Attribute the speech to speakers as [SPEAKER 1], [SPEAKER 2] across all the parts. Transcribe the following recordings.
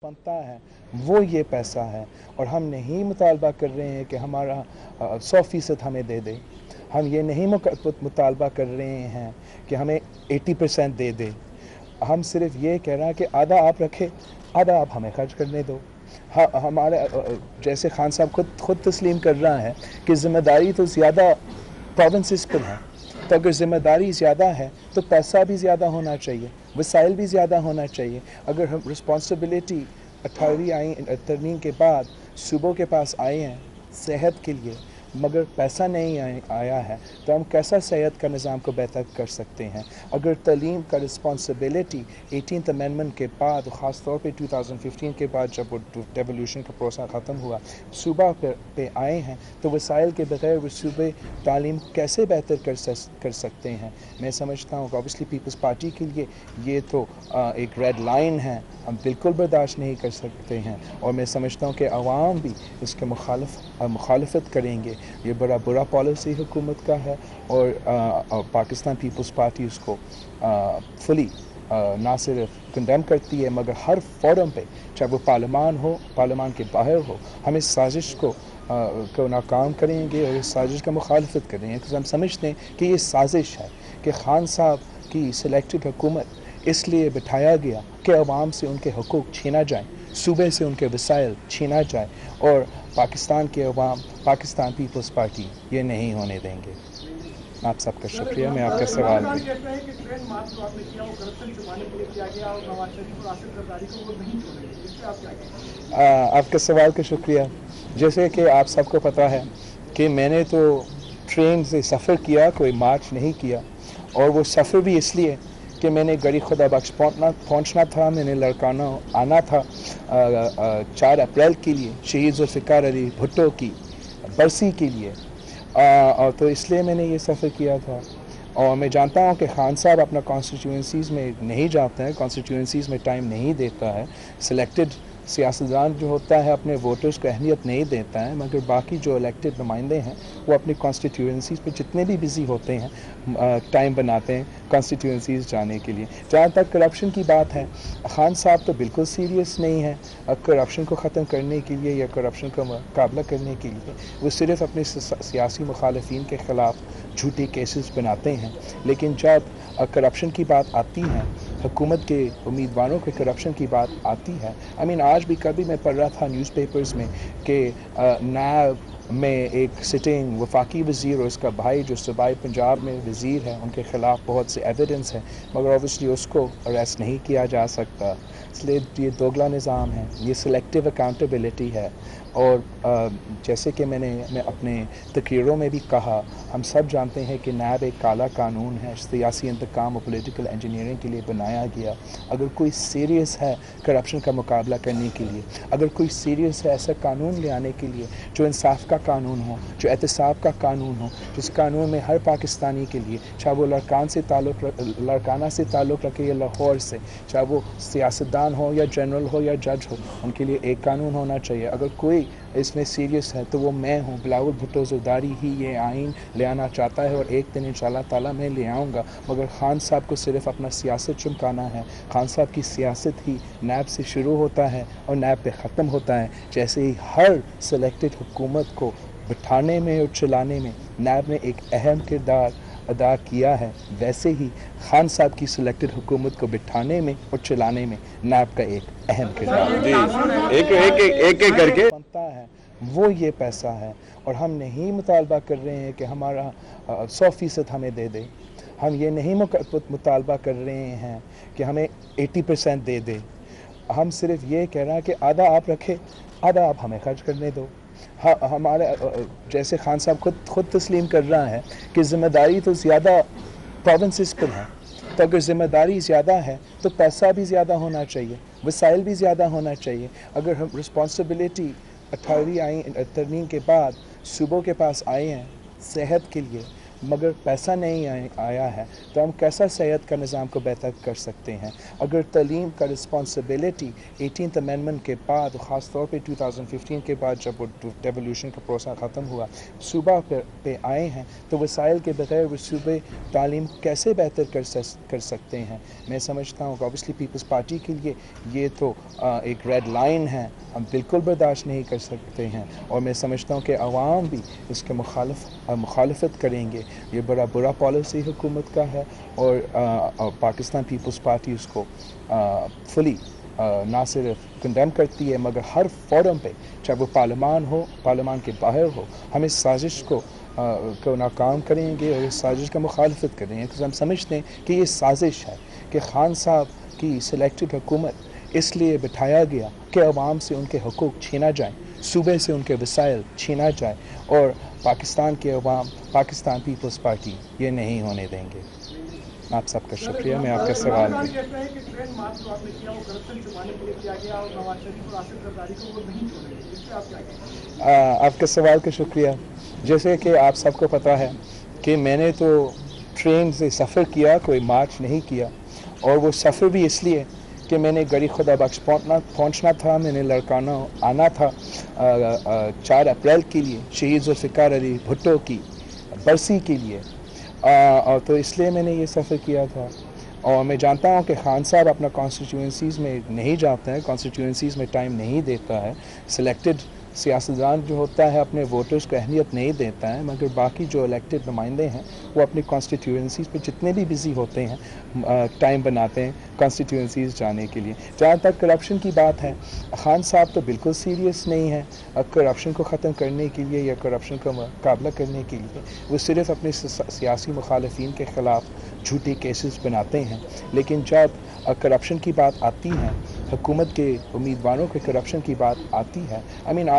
[SPEAKER 1] बनता है वो ये पैसा है और हम नहीं मुतालबा कर रहे हैं कि हमारा 100% हमें दे दे। हम ये नहीं मुतालबा कर रहे हैं कि हमें 80% दे दे। हम सिर्फ ये कह रहे हैं कि आधा आप रखें, आधा आप हमें खर्च करने दो। हाँ, हमारे जैसे खान साहब खुद तस्लीम कर रहा है कि ज़िम्मेदारी तो ज़्यादा प्रोविंसेस पर है, तो अगर ज़िम्मेदारी ज़्यादा है तो पैसा भी ज़्यादा होना चाहिए, वसाइल भी ज़्यादा होना चाहिए। अगर हम रिस्पॉन्सिबिलिटी 18वीं तरमीम के बाद सूबों के पास आए हैं सेहत के लिए, मगर पैसा नहीं आया है, तो हम कैसा सेहत का निज़ाम को बेहतर कर सकते हैं। अगर तालीम का रिस्पॉन्सिबिलिटी 18th अमेंडमेंट के बाद, ख़ास तौर पे 2015 के बाद जब वो डेवोल्यूशन का प्रोसेस ख़त्म हुआ, सूबा पे आए हैं, तो वसाइल के बगैर वो सूबे तालीम कैसे बेहतर कर सकते हैं। मैं समझता हूँ कि ऑब्वियसली पीपल्स पार्टी के लिए ये तो एक रेड लाइन है, हम बिल्कुल बर्दाश्त नहीं कर सकते हैं, और मैं समझता हूँ कि अवाम भी इसके मुखालफत करेंगे। ये बड़ा बुरा पॉलिसी हुकूमत का है, और पाकिस्तान पीपल्स पार्टी उसको फुली ना सिर्फ कंडेम करती है, मगर हर फोरम पे, चाहे वो पार्लियामान हो, पार्लियामान के बाहर हो, हम इस साजिश को नाकाम करेंगे और इस साजिश का मुखालफत करेंगे, क्योंकि हम समझते हैं कि ये साजिश है कि खान साहब की सिलेक्टेड हुकूमत इसलिए बिठाया गया कि अवाम से उनके हकूक़ छीना जाए, सूबे से उनके वसाइल छीना जाए, और पाकिस्तान के अवाम, पाकिस्तान पीपल्स पार्टी ये नहीं होने देंगे। आप सबका शुक्रिया। मैं आपका सवाल आपके सवाल का शुक्रिया। जैसे कि आप सबको पता है कि मैंने तो ट्रेन से सफ़र किया, कोई मार्च नहीं किया, और वो सफ़र भी इसलिए कि मैंने गरीब खुदा बख्श पहुँचना था। मैंने लड़काना आना था 4 अप्रैल के लिए, शहीद ज़ुल्फ़िकार अली भुट्टो की बरसी के लिए, और तो इसलिए मैंने ये सफ़र किया था। और मैं जानता हूँ कि खान साहब अपना कॉन्स्टिट्यूंसीज़ में नहीं जाते हैं, कॉन्स्टिट्यूंसीज़ में टाइम नहीं देता है। सिलेक्टेड सियासतदान जो होता है अपने वोटर्स को अहमियत नहीं देता है, मगर बाकी जो इलेक्टेड नुमाइंदे हैं वो अपनी कॉन्स्टिट्यूंसीज़ पे जितने भी बिज़ी होते हैं टाइम बनाते हैं कॉन्स्टिट्यूंसीज़ जाने के लिए। जहाँ तक करप्शन की बात है, खान साहब तो बिल्कुल सीरियस नहीं है करप्शन को ख़त्म करने के लिए या करप्शन का मुकाबला करने के लिए। वो सिर्फ अपने सियासी मुखालिफिन के ख़िलाफ़ झूठे केसेस बनाते हैं, लेकिन जब करप्शन की बात आती है, हुकूमत के उम्मीदवारों के करप्शन की बात आती है, आज भी कभी मैं पढ़ रहा था न्यूज़पेपर्स में कि नायब में एक सिटिंग वफाकी वज़ीर और उसका भाई जो सूबाई पंजाब में वज़ीर है, उनके ख़िलाफ़ बहुत से एविडेंस है, मगर ऑब्वियसली उसको अरेस्ट नहीं किया जा सकता। इसलिए ये दोगला निज़ाम है, ये सिलेक्टिव अकाउंटेबिलिटी है। और जैसे कि मैं अपने तकरीरों में भी कहा, हम सब जानते हैं कि नैब एक काला कानून है, सियासी इंतकाम और पॉलिटिकल इंजीनियरिंग के लिए बनाया गया। अगर कोई सीरियस है करप्शन का मुकाबला करने के लिए, अगर कोई सीरियस है ऐसा कानून ले आने के लिए जो इंसाफ का कानून हो, जो एहतसाब का कानून हो, जिस कानून में हर पाकिस्तानी के लिए, चाहे वो लड़काना से ताल्लुक़ रखे या लाहौर से, चाहे वो सियासतदान हो या जनरल हो या जज हो, उनके लिए एक कानून होना चाहिए। अगर कोई इसमें सीरियस है तो वो मैं हूँ। बिलावल भुट्टो ज़रदारी ही ये आइन ले आना चाहता है, और एक दिन इंशाल्लाह ताला मैं ले आऊँगा, मगर खान साहब को सिर्फ अपना सियासत चमकाना है। खान साहब की सियासत ही नैब से शुरू होता है और नैब पे ख़त्म होता है। जैसे ही हर सिलेक्टेड हुकूमत को बिठाने में और चलाने में नैब ने एक अहम किरदार अदा किया है, वैसे ही खान साहब की सिलेक्टेड हुकूमत को बिठाने में और चलाने में नैब का एक अहम किरदार एक करके बनता है वो ये पैसा है, और हम नहीं मुतालबा कर रहे हैं कि हमारा 100% हमें दे दे। हम ये नहीं मुतालबा कर रहे हैं कि हमें 80% दे दे। हम सिर्फ ये कह रहे हैं कि आधा आप रखें, आधा आप हमें खर्च करने दो। हाँ, हमारे जैसे खान साहब खुद तस्लीम कर रहा है कि ज़िम्मेदारी तो ज़्यादा प्रोविंसेस पर है, तो अगर ज़िम्मेदारी ज़्यादा है तो पैसा भी ज़्यादा होना चाहिए, वसाइल भी ज़्यादा होना चाहिए। अगर हम रिस्पॉन्सिबिलिटी 18वीं तरमीम के बाद सूबों के पास आए हैं सेहत के लिए, मगर पैसा नहीं आया है तो हम कैसा सेहत का निज़ाम को बेहतर कर सकते हैं। अगर तालीम का रिस्पॉन्सिबिलिटी 18th अमेंडमेंट के बाद, ख़ास तौर पे 2015 के बाद जब वो डेवोल्यूशन का प्रोसेस ख़त्म हुआ, सूबा पे आए हैं, तो वसाइल के बगैर वो सूबे तालीम कैसे बेहतर कर सकते हैं। मैं समझता हूँ कि ऑब्वियसली पीपल्स पार्टी के लिए ये तो एक रेड लाइन है, हम बिल्कुल बर्दाश्त नहीं कर सकते हैं, और मैं समझता हूँ कि अवाम भी इसके मुखालफत करेंगे। ये बड़ा बुरा पॉलिसी हुकूमत का है, और पाकिस्तान पीपल्स पार्टी उसको फुली ना सिर्फ कंडेम करती है, मगर हर फोरम पे, चाहे वो पार्लियामान हो, पार्लियामान के बाहर हो, हम इस साजिश को नाकाम करेंगे और इस साजिश का मुखालफत करेंगे, क्योंकि हम समझते हैं कि ये साजिश है कि खान साहब की सिलेक्टेड हुकूमत इसलिए बिठाया गया कि अवाम से उनके हकूक़ छीना जाए, सूबे से उनके वसाइल छीना जाए, और पाकिस्तान के अवाम, पाकिस्तान पीपल्स पार्टी ये नहीं होने देंगे। आप सबका शुक्रिया। मैं आपका सवाल आपके सवाल का शुक्रिया। जैसे कि आप सबको पता है कि मैंने तो ट्रेन से सफ़र किया, कोई मार्च नहीं किया, और वो सफ़र भी इसलिए कि मैंने गरीब खुदा बख्श पहुँचना था, मैंने लड़काना आना था 4 अप्रैल के लिए शहीद ज़ुल्फ़िकार अली भुट्टो की बरसी के लिए, और तो इसलिए मैंने ये सफ़र किया था। और मैं जानता हूँ कि खान साहब अपना कॉन्स्टिट्यूंसीज़ में नहीं जाते हैं, कॉन्स्टिट्यूंसीज़ में टाइम नहीं देता है, सिलेक्टेड सियासतदान जो होता है अपने वोटर्स को अहमियत नहीं देता है, मगर बाकी जो इलेक्टेड नुमाइंदे हैं वो अपनी कॉन्स्टिट्यूंसीज़ पे जितने भी बिज़ी होते हैं टाइम बनाते हैं कॉन्स्टिट्यूंसीज़ जाने के लिए। जहाँ तक करप्शन की बात है, खान साहब तो बिल्कुल सीरियस नहीं है करप्शन को ख़त्म करने के लिए या करप्शन का मुकाबला करने के लिए। वो सिर्फ अपने सियासी मुखालफिन के ख़िलाफ़ झूठे केसेस बनाते हैं, लेकिन जब करप्शन की बात आती है, हुकूमत के उम्मीदवारों के करप्शन की बात आती है,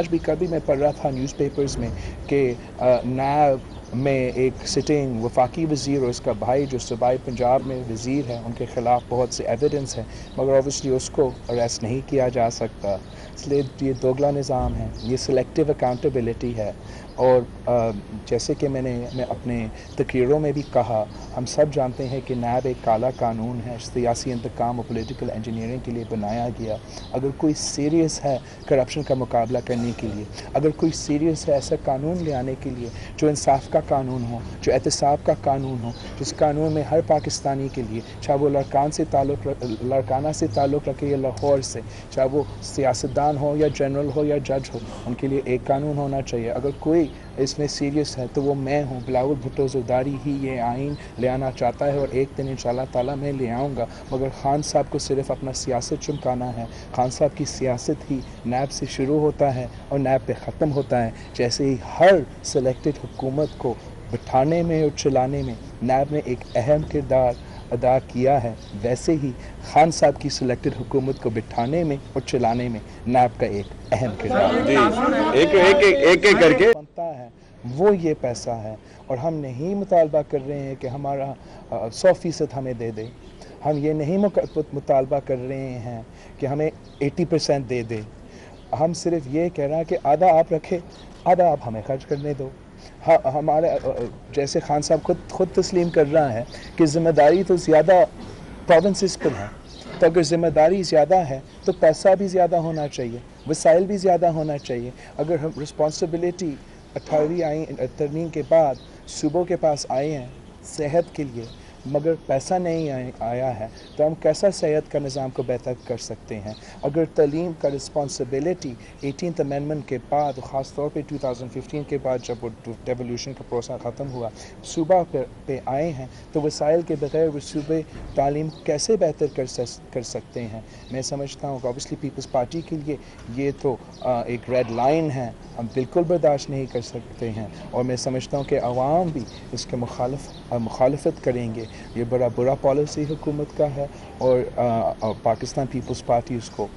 [SPEAKER 1] आज भी कभी मैं पढ़ रहा था न्यूज़पेपर्स में कि नायब में एक सिटिंग वफाकी वज़ीर और उसका भाई जो सूबाई पंजाब में वज़ीर है, उनके ख़िलाफ़ बहुत से एविडेंस है, मगर ऑब्वियसली उसको अरेस्ट नहीं किया जा सकता। इसलिए ये दोगला निज़ाम है, ये सिलेक्टिव अकाउंटेबिलिटी है। और जैसे कि मैं अपने तकरीरों में भी कहा, हम सब जानते हैं कि नैब एक काला कानून है, सियासी इंतकाम और पॉलिटिकल इंजीनियरिंग के लिए बनाया गया। अगर कोई सीरियस है करप्शन का मुकाबला करने के लिए, अगर कोई सीरियस है ऐसा कानून ले आने के लिए जो इंसाफ का कानून हो, जो एहतसाब का कानून हो, जिस कानून में हर पाकिस्तानी के लिए, चाहे वो लड़काना से ताल्लुक़ रखे या लाहौर से, चाहे वो सियासतदान हो या जनरल हो या जज हो, उनके लिए एक कानून होना चाहिए। अगर कोई इसमें सीरियस है तो वो मैं हूँ। बिलावल भुट्टो ज़रदारी ही ये आइन ले आना चाहता है, और एक दिन इंशाअल्लाह ताला मैं ले आऊँगा, मगर खान साहब को सिर्फ अपना सियासत चमकाना है। खान साहब की सियासत ही नैब से शुरू होता है और नैब पे ख़त्म होता है। जैसे ही हर सिलेक्टेड हुकूमत को बिठाने में और चलाने में नैब ने एक अहम किरदार अदा किया है, वैसे ही खान साहब की सिलेक्टेड हुकूमत को बिठाने में और चलाने में नैब का एक अहम किरदार एक करके बनता है, वो ये पैसा है। और हम नहीं मुतालबा कर रहे हैं कि हमारा 100% हमें दे दे, हम ये नहीं मुतालबा कर रहे हैं कि हमें 80% दे दे, हम सिर्फ ये कह रहे हैं कि आधा आप रखें, आधा आप हमें खर्च करने दो। हाँ, हमारे जैसे खान साहब खुद तस्लीम कर रहा है कि ज़िम्मेदारी तो ज़्यादा प्रोविंसेस पर है, तो अगर ज़िम्मेदारी ज़्यादा है तो पैसा भी ज़्यादा होना चाहिए, वसाइल भी ज़्यादा होना चाहिए। अगर हम रिस्पॉन्सिबिलिटी 18वीं तरमीम के बाद सूबों के पास आए हैं सेहत के लिए, मगर पैसा नहीं आया है तो हम कैसा सेहत का निज़ाम को बेहतर कर सकते हैं। अगर तालीम का रिस्पॉन्सिबिलिटी 18th अमेंडमेंट के बाद, ख़ास तौर पे 2015 के बाद जब वो डेवोल्यूशन का प्रोसेस ख़त्म हुआ, सूबा पे आए हैं, तो वसाइल के बगैर वो सूबे तालीम कैसे बेहतर कर सकते हैं। मैं समझता हूँ कि ऑब्वियसली पीपल्स पार्टी के लिए ये तो एक रेड लाइन है, हम बिल्कुल बर्दाश्त नहीं कर सकते हैं, और मैं समझता हूँ कि अवाम भी इसके मुखालफत करेंगे। ये बड़ा बुरा पॉलिसी हुकूमत का है, और पाकिस्तान पीपल्स पार्टी उसको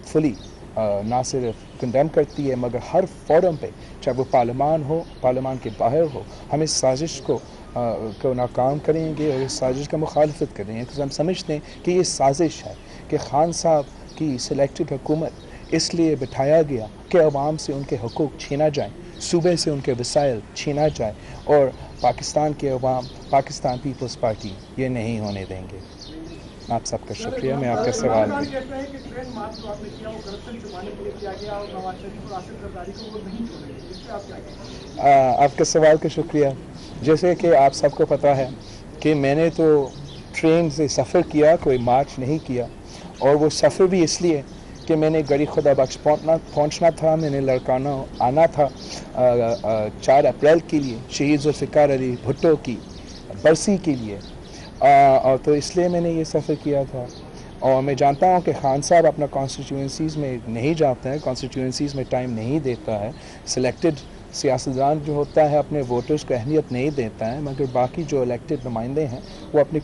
[SPEAKER 1] फुली ना सिर्फ कंडेम करती है, मगर हर फोरम पे, चाहे वो पार्लियामान हो, पार्लियामान के बाहर हो, हम इस साजिश को नाकाम करेंगे और इस साजिश का मुखालफत करेंगे, क्योंकि हम समझते हैं कि ये साजिश है कि खान साहब की सिलेक्टेड हुकूमत इसलिए बिठाया गया कि अवाम से उनके हकूक़ छीना जाए, सूबे से उनके वसाइल छीना जाए, और पाकिस्तान के अवाम, पाकिस्तान पीपल्स पार्टी ये नहीं होने देंगे। आप सबका शुक्रिया। मैं आपका सवाल आपके सवाल का शुक्रिया। जैसे कि आप सबको पता है कि मैंने तो ट्रेन से सफ़र किया, कोई मार्च नहीं किया, और वो सफ़र भी इसलिए कि मैंने गरीब खुदा बख्श पहुँचना था। मैंने लड़काना आना था 4 अप्रैल के लिए शहीद जुल्फ़िकार अली भुट्टो की बरसी के लिए, और तो इसलिए मैंने ये सफ़र किया था। और मैं जानता हूँ कि खान साहब अपना कॉन्स्टिट्यूंसीज़ में नहीं जाते हैं, कॉन्स्टिट्यूंसीज़ में टाइम नहीं देता है। सिलेक्टेड सियासतदान जो होता है अपने वोटर्स को अहमियत नहीं देता है, मगर बाकी जो इलेक्टेड नुमाइंदे हैं वो अपनी